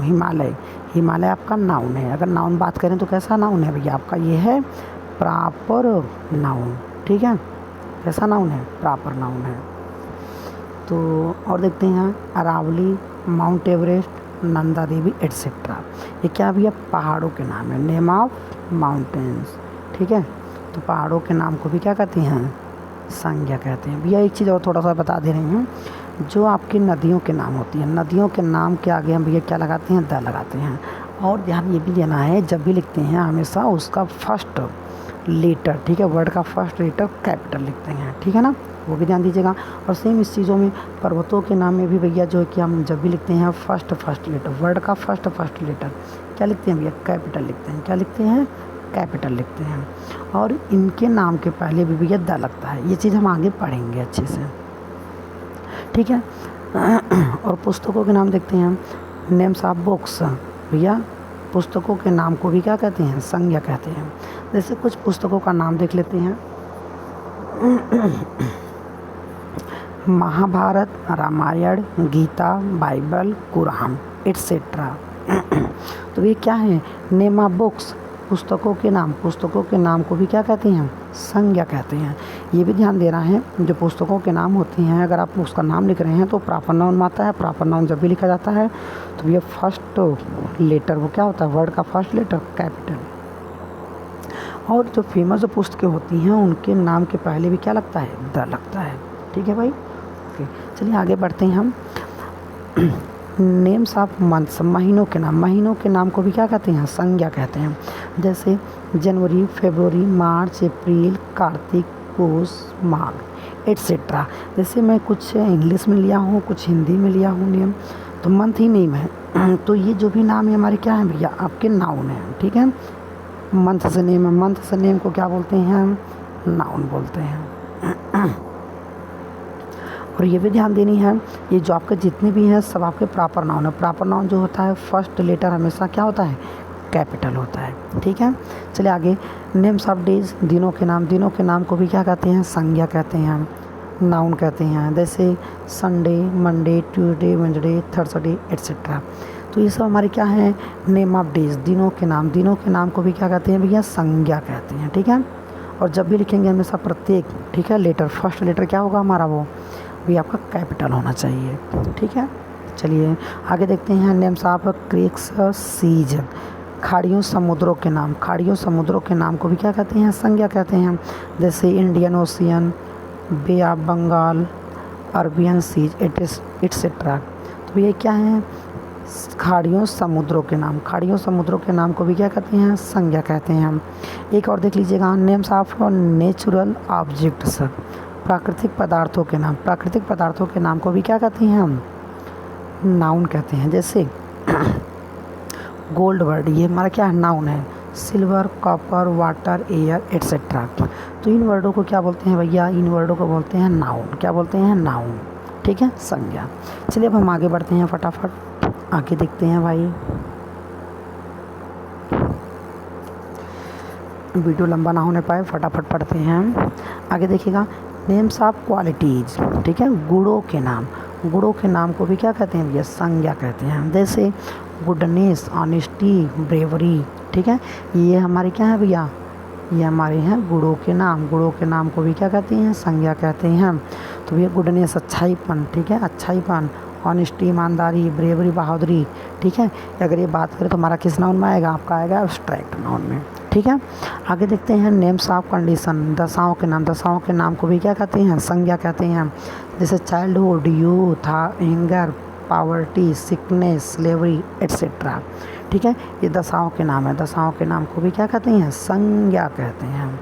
हिमालय। हिमालय आपका नाउन है। अगर नाउन बात करें तो कैसा नाउन है भैया आपका? ये है प्रॉपर नाउन। ठीक है, कैसा नाउन है? प्रॉपर नाउन है। तो और देखते हैं Aravalli, mount Everest, Nanda Devi etcetera, ये क्या भैया? पहाड़ों के नाम है, नेम ऑफ माउंटेन्स। ठीक है, तो पहाड़ों के नाम को भी क्या कहते हैं? संज्ञा कहते हैं। भैया एक चीज़ और थोड़ा सा बता दे रही हूँ, जो आपकी नदियों के नाम होती हैं, नदियों के नाम के आगे हम भैया क्या लगाते हैं? द लगाते हैं। और ध्यान ये भी देना है, जब भी लिखते हैं हमेशा उसका फर्स्ट लेटर, ठीक है, वर्ड का फर्स्ट लेटर कैपिटल लिखते हैं। ठीक है ना, वो भी ध्यान दीजिएगा। और सेम इस चीज़ों में पर्वतों के नाम में भी भैया जो है कि हम जब भी लिखते हैं फर्स्ट लेटर, वर्ड का फर्स्ट लेटर क्या लिखते हैं भैया? कैपिटल लिखते हैं। क्या लिखते हैं? कैपिटल लिखते हैं। और इनके नाम के पहले भी भैया द लगता है। ये चीज़ हम आगे पढ़ेंगे अच्छे से। ठीक है, और पुस्तकों के नाम देखते हैं हम। नेम्स ऑफ बुक्स, भैया पुस्तकों के नाम को भी क्या कहते हैं? संज्ञा कहते हैं। जैसे कुछ पुस्तकों का नाम देख लेते हैं। Mahabharata, Ramayana, Gita, Bible, Quran etcetera. तो ये क्या है? नेम ऑफ बुक्स, पुस्तकों के नाम। पुस्तकों के नाम को भी क्या कहते हैं? संज्ञा कहते हैं। ये भी ध्यान देना है, जो पुस्तकों के नाम होते हैं, अगर आप उसका नाम लिख रहे हैं तो प्रॉपर नाउन में आता है। प्रॉपर नाउन जब भी लिखा जाता है तो ये फर्स्ट लेटर वो क्या होता है? वर्ड का फर्स्ट लेटर कैपिटल। और जो फेमस जो पुस्तकें होती हैं उनके नाम के पहले भी क्या लगता है? द लगता है। ठीक है भाई, ओके। चलिए आगे बढ़ते हैं हम। नेम्स ऑफ मंथ्स, महीनों के नाम। महीनों के नाम को भी क्या कहते हैं? संज्ञा कहते हैं। जैसे जनवरी, फरवरी, मार्च, अप्रैल, कार्तिक, पौष, माघ एट्सेट्रा। जैसे मैं कुछ इंग्लिश में लिया हूँ, कुछ हिंदी में लिया हूँ नेम, तो मंथ ही नेम है। तो ये जो भी नाम है हमारे क्या है भैया? आपके नाउन है। ठीक है, मंथ से नेम है। मंथ से नेम को क्या बोलते हैं? नाउन बोलते हैं। और ये भी ध्यान देनी है, ये जो आपके जितने भी हैं सब आपके प्रॉपर नाउन है। प्रॉपर नाउन जो होता है फर्स्ट लेटर हमेशा क्या होता है? कैपिटल होता है। ठीक है, चलिए आगे। नेम्स ऑफ डेज, दिनों के नाम। दिनों के नाम को भी क्या कहते हैं? संज्ञा कहते हैं, नाउन कहते हैं। जैसे Sunday, Monday, Tuesday, Wednesday, Thursday etcetera. तो ये सब हमारे क्या है? नेम ऑफ डेज, दिनों के नाम। दिनों के नाम को भी क्या कहते हैं भैया? संज्ञा कहते हैं। ठीक है, और जब भी लिखेंगे हमेशा प्रत्येक, ठीक है, लेटर फर्स्ट लेटर क्या होगा हमारा? वो भी आपका कैपिटल होना चाहिए। ठीक है, चलिए आगे देखते हैं। नेम्स ऑफ क्रीक्स, सीज, खाड़ियों समुद्रों के नाम। खाड़ियों समुद्रों के नाम को भी क्या कहते हैं? संज्ञा कहते हैं। जैसे Indian Ocean, Bay of Bengal, Arabian seas etcetera. तो ये क्या है? खाड़ियों समुद्रों के नाम। खाड़ियों समुद्रों के नाम को भी क्या कहते हैं? संज्ञा कहते हैं हम। एक और देख लीजिएगा, नेम्स ऑफ नेचुरल ऑब्जेक्ट्स, प्राकृतिक पदार्थों के नाम, प्राकृतिक पदार्थों के नाम को भी क्या कहते हैं हम, नाउन कहते हैं। जैसे गोल्ड वर्ड, ये हमारा क्या है, नाउन है। Silver, copper, water, air etcetera, तो इन वर्डों को क्या बोलते हैं भैया, इन वर्डों को बोलते हैं नाउन। क्या बोलते हैं, नाउन, ठीक है, संज्ञा। चलिए अब हम आगे बढ़ते हैं, फटाफट आगे देखते हैं भाई, वीडियो लंबा ना होने पाए, फटाफट पढ़ते हैं हम। आगे देखिएगा, नेम्स ऑफ क्वालिटीज़, ठीक है, गुणों के नाम, गुणों के नाम को भी क्या कहते हैं भैया, संज्ञा कहते हैं। जैसे गुडनेस, ऑनेस्टी, ब्रेवरी, ठीक है, ये हमारे क्या है भैया, ये हमारे हैं गुणों के नाम। गुणों के नाम को भी क्या कहते हैं, संज्ञा कहते हैं हम। तो भैया गुडनेस अच्छाईपन, ठीक है, अच्छाईपन, ऑनेस्टी ईमानदारी, ब्रेवरी बहादुरी, ठीक है। अगर ये बात करें तो हमारा किस नाउन में आएगा, आपका आएगा एब्स्ट्रैक्ट नाउन में, ठीक है। आगे देखते हैं नेम्स ऑफ कंडीशन, दशाओं के नाम, दशाओं के नाम को भी क्या कहते हैं, संज्ञा कहते हैं। जैसे childhood, youth, anger, poverty, sickness, slavery etcetera, ठीक है, ये दशाओं के नाम है। दशाओं के नाम को भी क्या कहते हैं, संज्ञा कहते हैं।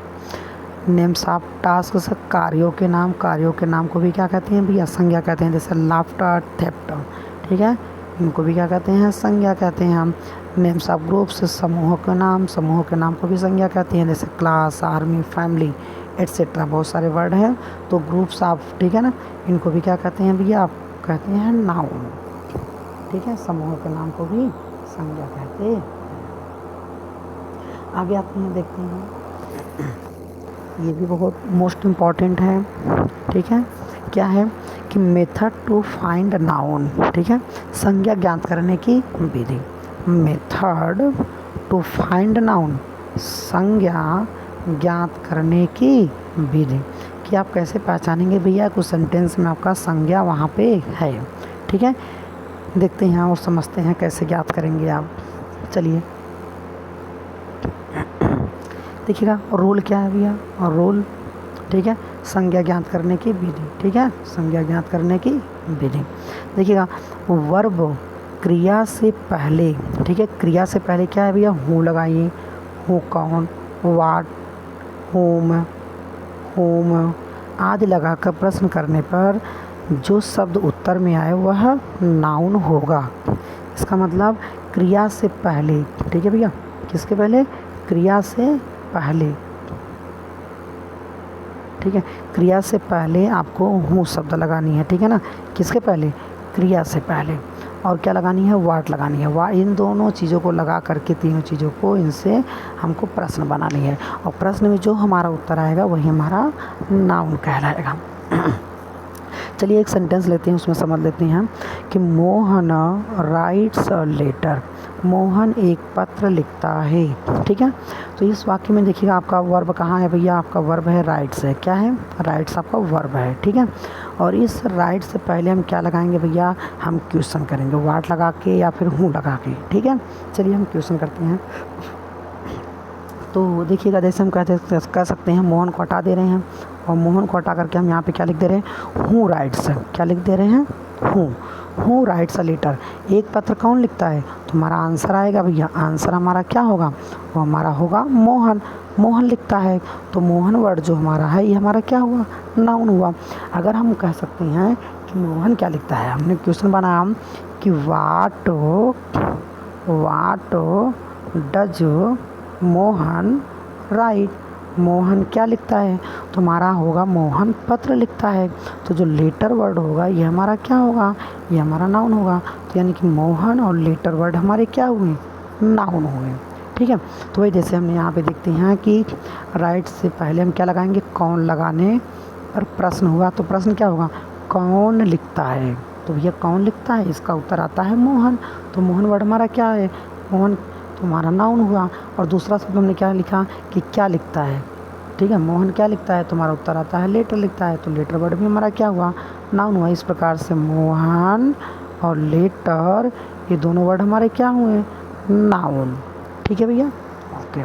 नेम्स ऑफ टास्क, कार्यों के नाम, कार्यों के नाम को भी क्या कहते हैं भैया, संज्ञा कहते हैं। जैसे लाफ्टर, थेफ्ट, ठीक है, इनको भी क्या कहते हैं, संज्ञा कहते हैं हम। नेम्स ऑफ ग्रुप्स, समूहों के नाम, समूहों के नाम को भी संज्ञा कहते हैं। जैसे क्लास, आर्मी, फैमिली एट्सेट्रा, बहुत सारे वर्ड हैं। तो ग्रुप्स ऑफ, ठीक है ना, इनको भी क्या कहते हैं भैया, आप कहते हैं नाउन, ठीक है, समूहों के नाम को भी संज्ञा कहते हैं। आगे आते हैं, देखते हैं, ये भी बहुत मोस्ट इम्पॉर्टेंट है, ठीक है, क्या है कि मेथड टू फाइंड नाउन, ठीक है, संज्ञा ज्ञात करने की विधि। मेथड टू फाइंड नाउन, संज्ञा ज्ञात करने की विधि, कि आप कैसे पहचानेंगे भैया कुछ सेंटेंस में आपका संज्ञा वहाँ पे है, ठीक है। देखते हैं और समझते हैं कैसे ज्ञात करेंगे आप। चलिए देखिएगा, रोल क्या है भैया, और रोल, ठीक है, संज्ञा ज्ञात करने की विधि, ठीक है, संज्ञा ज्ञात करने की विधि। देखिएगा, वर्ब क्रिया से पहले, ठीक है, क्रिया से पहले क्या है भैया, हूँ लगाइए, हूँ कौन, वाट, होम, होम आदि लगाकर प्रश्न करने पर जो शब्द उत्तर में आए वह नाउन होगा। इसका मतलब क्रिया से पहले, ठीक है भैया, किसके पहले, क्रिया से पहले, ठीक है, क्रिया से पहले आपको हूँ शब्द लगानी है, ठीक है ना, किसके पहले, क्रिया से पहले। और क्या लगानी है, वाट लगानी है। वाट, इन दोनों चीज़ों को लगा करके, तीनों चीज़ों को, इनसे हमको प्रश्न बनानी है, और प्रश्न में जो हमारा उत्तर आएगा वही हमारा नाउन कहलाएगा। चलिए एक सेंटेंस लेते हैं, उसमें समझ लेते हैं कि Mohan writes a letter, Mohan एक पत्र लिखता है, ठीक है। तो इस वाक्य में देखिएगा आपका वर्ब कहाँ है भैया, आपका वर्ब है राइट्स है, क्या है, राइट्स आपका वर्ब है, ठीक है। और इस राइट से पहले हम क्या लगाएंगे भैया, हम क्वेश्चन करेंगे, वाट लगा के या फिर हूँ लगा के, ठीक है। चलिए हम क्वेश्चन करते हैं। तो देखिएगा, जैसे हम कह सकते हैं मोहन को हटा दे रहे हैं, और मोहन को हटा करके हम यहाँ पे क्या लिख दे रहे हैं, हूँ राइट्स, क्या लिख दे रहे हैं, हूँ राइट्स अ लेटर, एक पत्र कौन लिखता है, तो हमारा आंसर आएगा भैया, आंसर हमारा क्या होगा, वो हमारा होगा मोहन, मोहन लिखता है। तो मोहन वर्ड जो हमारा है ये हमारा क्या हुआ, नाउन हुआ। अगर हम कह सकते हैं कि मोहन क्या लिखता है, हमने क्वेश्चन बनाया कि what does Mohan right, Mohan क्या लिखता है, तो हमारा होगा मोहन पत्र लिखता है। तो जो लेटर वर्ड होगा ये हमारा क्या होगा, ये हमारा नाउन होगा। तो यानी कि मोहन और लेटर वर्ड हमारे क्या हुए, नाउन हुए, ठीक है। तो वही जैसे हमने यहाँ पे देखते हैं कि राइट से पहले हम क्या लगाएंगे, कौन लगाने पर प्रश्न हुआ, तो प्रश्न क्या होगा, कौन लिखता है, तो भैया कौन लिखता है, इसका उत्तर आता है मोहन। तो मोहन वर्ड हमारा क्या है, मोहन, तो हमारा नाउन हुआ। और दूसरा शब्द हमने क्या लिखा कि क्या लिखता है, ठीक है, मोहन क्या लिखता है, तो हमारा उत्तर आता है लेटर लिखता है। तो लेटर वर्ड भी हमारा क्या हुआ, नाउन हुआ। इस प्रकार से मोहन और लेटर ये दोनों वर्ड हमारे क्या हुए, नाउन, ठीक है भैया, ओके।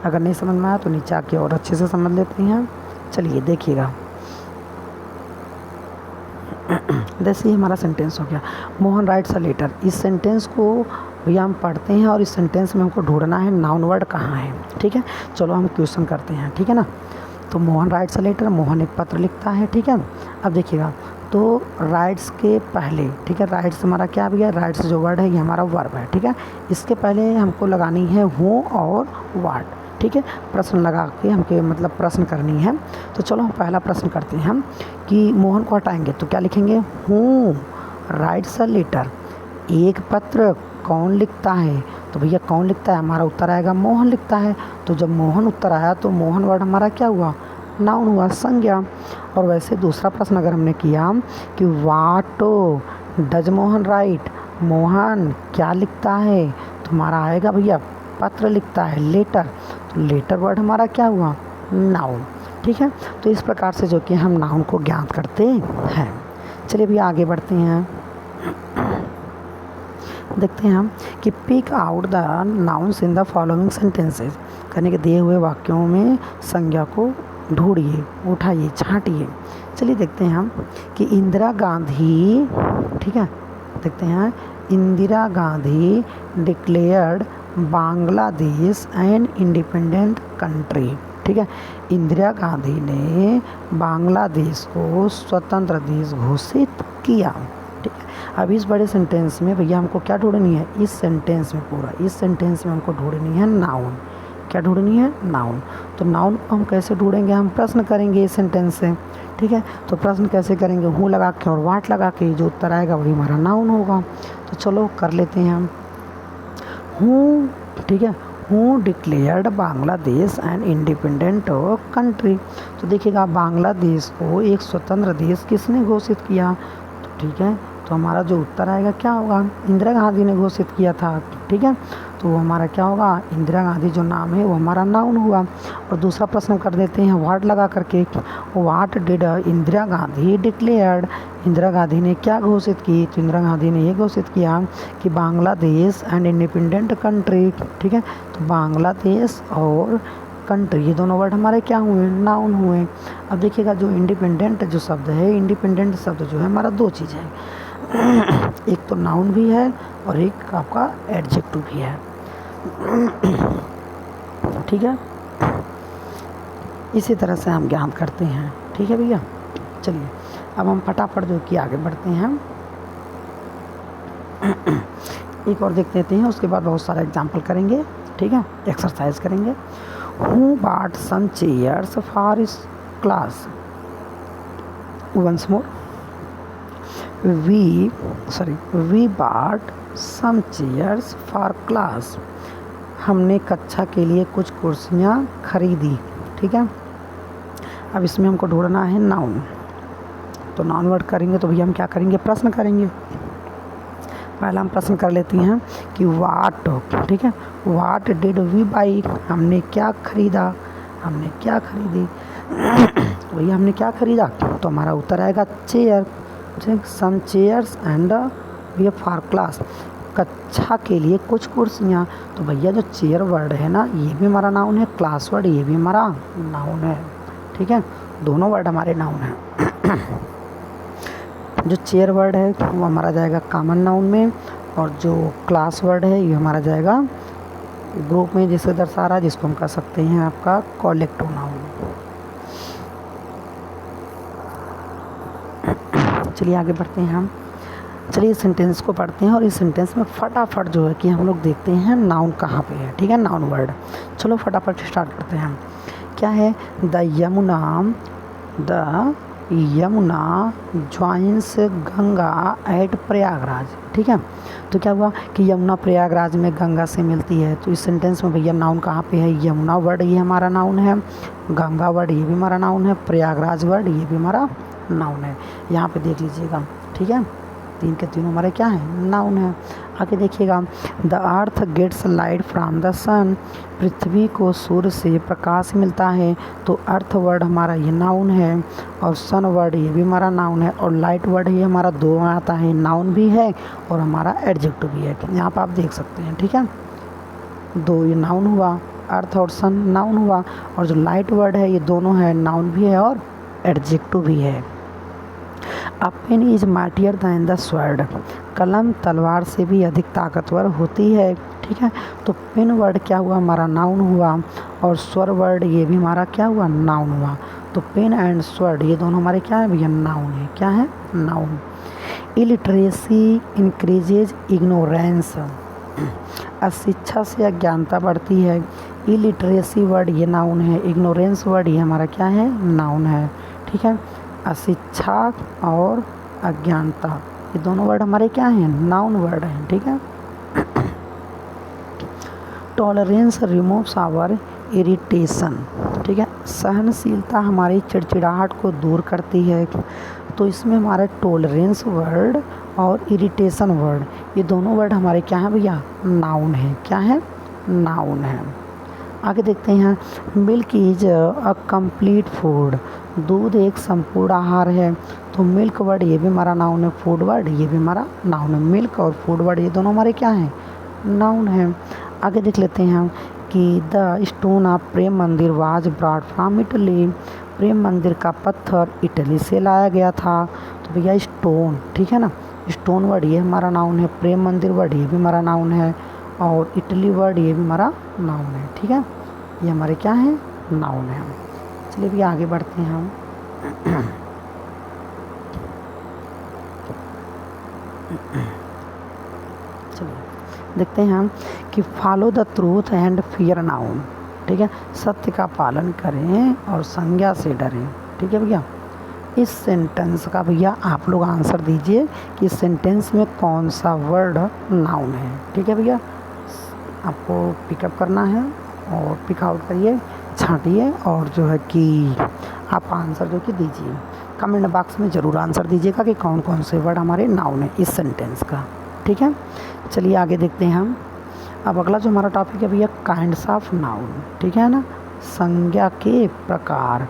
अगर नहीं समझ में आया तो नीचे आके और अच्छे से समझ लेते हैं। चलिए देखिएगा, जैसे ही हमारा सेंटेंस हो गया, मोहन राइट्स अ लेटर, इस सेंटेंस को भैया हम पढ़ते हैं और इस सेंटेंस में हमको ढूंढना है नाउन वर्ड कहाँ है, ठीक है। चलो हम क्वेश्चन करते हैं, ठीक है ना। तो Mohan writes a letter, Mohan एक पत्र लिखता है, ठीक है। अब देखिएगा, तो राइट्स के पहले, ठीक है, राइट्स हमारा क्या भैया, राइट्स जो वर्ड है ये हमारा वर्ब है, ठीक है। इसके पहले हमको लगानी है हूँ और व्हाट, ठीक है, प्रश्न लगा के हमके मतलब प्रश्न करनी है। तो चलो हम पहला प्रश्न करते हैं हम कि मोहन को हटाएंगे तो क्या लिखेंगे, हूँ राइट्स अ लेटर, एक पत्र कौन लिखता है, तो भैया कौन लिखता है, हमारा उत्तर आएगा मोहन लिखता है। तो जब मोहन उत्तर आया तो मोहन वर्ड हमारा क्या हुआ, नाउन हुआ, संज्ञा। और वैसे दूसरा प्रश्न अगर हमने किया कि what does Mohan right, Mohan क्या लिखता है, तो हमारा आएगा भैया पत्र लिखता है, लेटर। तो लेटर वर्ड हमारा क्या हुआ, नाउन, ठीक है। तो इस प्रकार से जो कि हम नाउन को ज्ञात करते हैं। चलिए भैया आगे बढ़ते हैं, देखते हैं हम कि pick out the nouns in the following sentences, कहने के दिए हुए वाक्यों में संज्ञा को ढूंढिए, उठाइए, छांटिए। चलिए देखते हैं हम कि इंदिरा गांधी, ठीक है, देखते हैं Indira Gandhi declared Bangladesh an independent country, ठीक है। इंदिरा गांधी ने बांग्लादेश को स्वतंत्र देश घोषित किया, ठीक है। अब इस बड़े सेंटेंस में भैया हमको क्या ढूंढनी है, इस सेंटेंस में पूरा इस सेंटेंस में हमको ढूंढनी है नाउन, क्या ढूंढनी है, नाउन। तो नाउन को हम कैसे ढूंढेंगे, हम प्रश्न करेंगे इस सेंटेंस से, ठीक है। तो प्रश्न कैसे करेंगे, हूँ लगा के और वाट लगा के, जो उत्तर आएगा वही हमारा नाउन होगा। तो चलो कर लेते हैं हम, हूँ, ठीक है, हूँ declared Bangladesh an independent country. तो देखिएगा बांग्लादेश को एक स्वतंत्र देश किसने घोषित किया, तो ठीक है, तो हमारा जो उत्तर आएगा क्या होगा, इंदिरा गांधी ने घोषित किया था, ठीक है। तो वो हमारा क्या होगा, इंदिरा गांधी जो नाम है वो हमारा नाउन हुआ। और दूसरा प्रश्न कर देते हैं व्हाट लगा करके, what did Indira Gandhi declared, Indira Gandhi ने क्या घोषित की, तो इंदिरा गांधी ने ये घोषित किया कि बांग्लादेश एंड इंडिपेंडेंट कंट्री, ठीक है। तो बांग्लादेश और कंट्री ये दोनों वर्ड हमारे क्या हुए, नाउन हुए। अब देखिएगा जो इंडिपेंडेंट जो शब्द है, इंडिपेंडेंट शब्द जो है हमारा दो चीज़ है, एक तो नाउन भी है और एक आपका एडजेक्टिव भी है, ठीक है। इसी तरह से हम ज्ञान करते हैं, ठीक है भैया। चलिए अब हम फटाफट जो कि आगे बढ़ते हैं, एक और देख लेते हैं, उसके बाद बहुत सारा एग्जाम्पल करेंगे, ठीक है, एक्सरसाइज करेंगे। Who bought some chairs for this class, once more, we bought some chairs for class, हमने कक्षा के लिए कुछ कुर्सियाँ खरीदी, ठीक है। अब इसमें हमको ढूंढना है नाउन, तो नाउन वर्ड करेंगे तो भैया हम क्या करेंगे, प्रश्न करेंगे। पहला हम प्रश्न कर लेते हैं कि वाट, ठीक है, वाट डिड वी बाई, हमने क्या खरीदा, हमने क्या खरीदी, भैया हमने क्या खरीदा, तो हमारा उत्तर आएगा chair, some chairs and we for class, कक्षा के लिए कुछ कुर्सियाँ। तो भैया जो चेयर वर्ड है ना ये भी हमारा नाउन है, क्लास वर्ड ये भी हमारा नाउन है, ठीक है, दोनों वर्ड हमारे नाउन हैं। जो चेयर वर्ड है वो हमारा जाएगा कॉमन नाउन में, और जो क्लास वर्ड है ये हमारा जाएगा ग्रुप में, जिसे दर्शा रहा है, जिसको हम कह सकते हैं आपका कॉलेक्टिव नाउन। चलिए आगे बढ़ते हैं हम, चलिए इस सेंटेंस को पढ़ते हैं और इस सेंटेंस में फटाफट जो है कि हम लोग देखते हैं नाउन कहाँ पे है, ठीक है, नाउन वर्ड। चलो फटाफट स्टार्ट करते हैं। क्या है, the Yamuna joins Ganga at Prayagraj, ठीक है। तो क्या हुआ कि यमुना प्रयागराज में गंगा से मिलती है। तो इस सेंटेंस में भैया नाउन कहाँ पे है, यमुना वर्ड ये हमारा नाउन है, गंगा वर्ड ये भी हमारा नाउन है, प्रयागराज वर्ड ये भी हमारा नाउन है। यहाँ पे देख लीजिएगा, ठीक है, तीन के तीनों हमारे क्या हैं, नाउन है। आगे देखिएगा, the earth gets light from the sun, पृथ्वी को सूर्य से प्रकाश मिलता है। तो अर्थ वर्ड हमारा ये नाउन है, और सन वर्ड ये भी हमारा नाउन है, और लाइट वर्ड ये हमारा दो आता है, नाउन भी है और हमारा एडजेक्टिव भी है। यहाँ पर आप देख सकते हैं, ठीक है, दो ये नाउन हुआ, अर्थ और सन नाउन हुआ, और जो लाइट वर्ड है ये दोनों है, नाउन भी है और एडजेक्टिव भी है। A pen is mightier than the sword, कलम तलवार से भी अधिक ताकतवर होती है, ठीक ठीक है। तो पेन वर्ड क्या हुआ, हमारा नाउन हुआ, और स्वर वर्ड ये भी हमारा क्या हुआ, नाउन हुआ। तो पेन एंड स्वर्ड ये दोनों हमारे क्या है भैया, नाउन है। क्या है, नाउन। इलिटरेसी इंक्रीजेज इग्नोरेंस, अशिक्षा से अज्ञानता बढ़ती है। इलिटरेसी वर्ड ये नाउन है, इग्नोरेंस वर्ड ये हमारा क्या है, नाउन है। ठीक है। अशिक्षा और अज्ञानता ये दोनों वर्ड हमारे क्या हैं, नाउन वर्ड हैं। ठीक है। टॉलरेंस रिमूव्स आवर इरिटेशन, ठीक है। सहनशीलता हमारी चिड़चिड़ाहट को दूर करती है। तो इसमें हमारा टॉलरेंस वर्ड और इरिटेशन वर्ड ये दोनों वर्ड हमारे क्या हैं भैया, नाउन है। क्या है, नाउन है। आगे देखते हैं, milk is a complete food, दूध एक संपूर्ण आहार है। तो मिल्क वर्ड ये भी हमारा नाउन है, फूड वर्ड ये भी हमारा नाउन है। मिल्क और फूड वर्ड ये दोनों हमारे क्या हैं, नाउन है। आगे देख लेते हैं हम कि द स्टोन ऑफ प्रेम मंदिर वाज ब्रॉट फ्रॉम इटली, प्रेम मंदिर का पत्थर इटली से लाया गया था। तो भैया स्टोन, ठीक है ना, स्टोन वर्ड ये हमारा नाउन है, प्रेम मंदिर वर्ड ये भी हमारा नाउन है, और इटली वर्ड ये भी हमारा नाउन है। ठीक है, ये हमारे क्या है, नाउन है। चलिए भैया आगे बढ़ते हैं हम। चलिए देखते हैं हम कि follow the truth and fear noun, ठीक है। सत्य का पालन करें और संज्ञा से डरें। ठीक है भैया। इस सेंटेंस का भैया आप लोग आंसर दीजिए कि इस सेंटेंस में कौन सा वर्ड नाउन है। ठीक है भैया, आपको पिकअप करना है और पिक आउट करिए, छांटिए, और जो है कि आप आंसर जो कि दीजिए। कमेंट बॉक्स में ज़रूर आंसर दीजिएगा कि कौन कौन से वर्ड हमारे नाउन है इस सेंटेंस का। ठीक है, चलिए आगे देखते हैं हम। अब अगला जो हमारा टॉपिक है भैया, काइंड्स ऑफ नाउन। ठीक है ना, संज्ञा के प्रकार।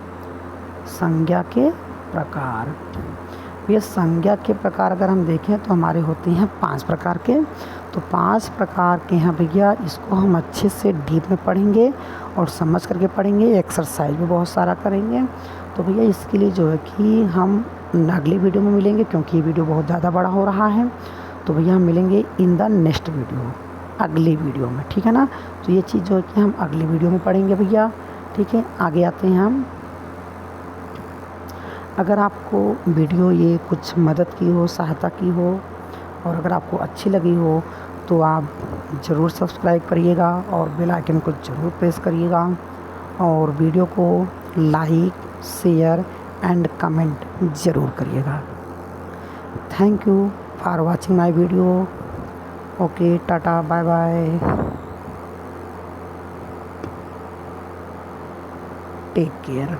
संज्ञा के प्रकार, ये संज्ञा के प्रकार अगर हम देखें तो हमारे होते हैं 5 प्रकार के। तो 5 प्रकार के हैं भैया, इसको हम अच्छे से डीप में पढ़ेंगे और समझ करके पढ़ेंगे, एक्सरसाइज भी बहुत सारा करेंगे। तो भैया इसके लिए जो है कि हम अगली वीडियो में मिलेंगे, क्योंकि ये वीडियो बहुत ज़्यादा बड़ा हो रहा है। तो भैया हम मिलेंगे इन द नेक्स्ट वीडियो, अगली वीडियो में। ठीक है ना, तो ये चीज़ जो है कि हम अगली वीडियो में पढ़ेंगे भैया। ठीक है, आगे आते हैं हम। अगर आपको वीडियो ये कुछ मदद की हो, सहायता की हो, और अगर आपको अच्छी लगी हो तो आप ज़रूर सब्सक्राइब करिएगा और बेल आइकन को ज़रूर प्रेस करिएगा, और वीडियो को लाइक, शेयर एंड कमेंट ज़रूर करिएगा। Thank you for watching my video. Okay, tata, bye bye, take care.